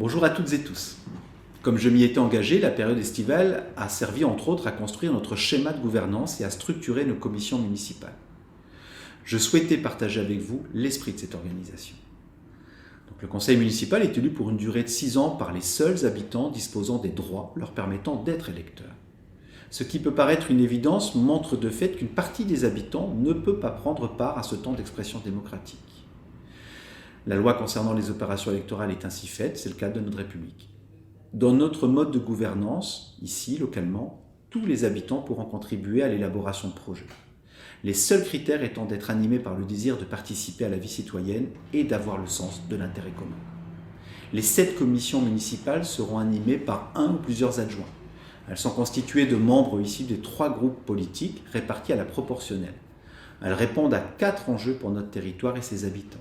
Bonjour à toutes et tous. Comme je m'y étais engagé, la période estivale a servi entre autres à construire notre schéma de gouvernance et à structurer nos commissions municipales. Je souhaitais partager avec vous l'esprit de cette organisation. Donc, le conseil municipal est élu pour une durée de 6 ans par les seuls habitants disposant des droits leur permettant d'être électeurs. Ce qui peut paraître une évidence montre de fait qu'une partie des habitants ne peut pas prendre part à ce temps d'expression démocratique. La loi concernant les opérations électorales est ainsi faite, c'est le cas de notre République. Dans notre mode de gouvernance, ici, localement, tous les habitants pourront contribuer à l'élaboration de projets. Les seuls critères étant d'être animés par le désir de participer à la vie citoyenne et d'avoir le sens de l'intérêt commun. Les 7 commissions municipales seront animées par un ou plusieurs adjoints. Elles sont constituées de membres issus des 3 groupes politiques répartis à la proportionnelle. Elles répondent à 4 enjeux pour notre territoire et ses habitants.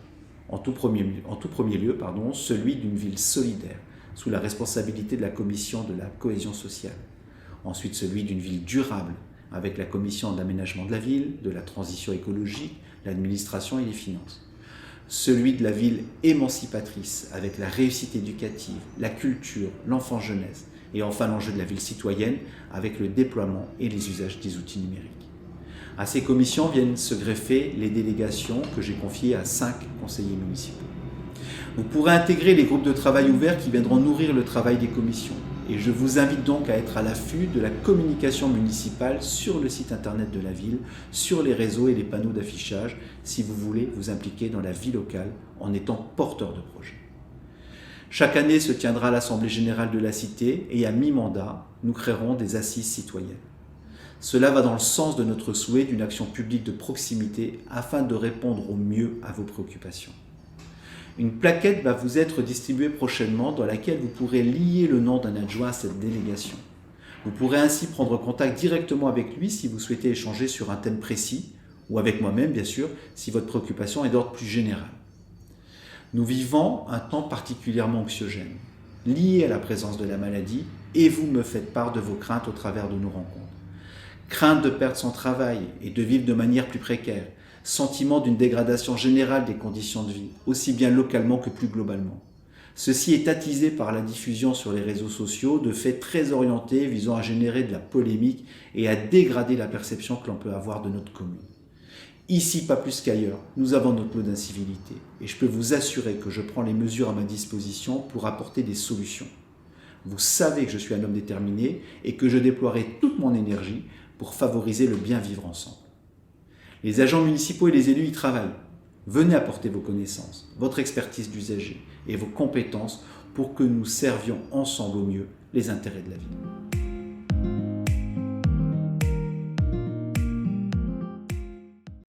En tout premier lieu, celui d'une ville solidaire, sous la responsabilité de la commission de la cohésion sociale. Ensuite, celui d'une ville durable, avec la commission de l'aménagement de la ville, de la transition écologique, l'administration et les finances. Celui de la ville émancipatrice, avec la réussite éducative, la culture, l'enfant-jeunesse. Et enfin, l'enjeu de la ville citoyenne, avec le déploiement et les usages des outils numériques. À ces commissions viennent se greffer les délégations que j'ai confiées à 5 conseillers municipaux. Vous pourrez intégrer les groupes de travail ouverts qui viendront nourrir le travail des commissions. Et je vous invite donc à être à l'affût de la communication municipale sur le site internet de la ville, sur les réseaux et les panneaux d'affichage, si vous voulez vous impliquer dans la vie locale en étant porteur de projet. Chaque année se tiendra l'Assemblée générale de la cité et à mi-mandat, nous créerons des assises citoyennes. Cela va dans le sens de notre souhait d'une action publique de proximité afin de répondre au mieux à vos préoccupations. Une plaquette va vous être distribuée prochainement dans laquelle vous pourrez lier le nom d'un adjoint à cette délégation. Vous pourrez ainsi prendre contact directement avec lui si vous souhaitez échanger sur un thème précis, ou avec moi-même bien sûr, si votre préoccupation est d'ordre plus général. Nous vivons un temps particulièrement anxiogène, lié à la présence de la maladie, et vous me faites part de vos craintes au travers de nos rencontres. Crainte de perdre son travail et de vivre de manière plus précaire, sentiment d'une dégradation générale des conditions de vie, aussi bien localement que plus globalement. Ceci est attisé par la diffusion sur les réseaux sociaux de faits très orientés visant à générer de la polémique et à dégrader la perception que l'on peut avoir de notre commune. Ici, pas plus qu'ailleurs, nous avons notre lot d'incivilité et je peux vous assurer que je prends les mesures à ma disposition pour apporter des solutions. Vous savez que je suis un homme déterminé et que je déploierai toute mon énergie pour favoriser le bien vivre ensemble. Les agents municipaux et les élus y travaillent. Venez apporter vos connaissances, votre expertise d'usager et vos compétences pour que nous servions ensemble au mieux les intérêts de la ville.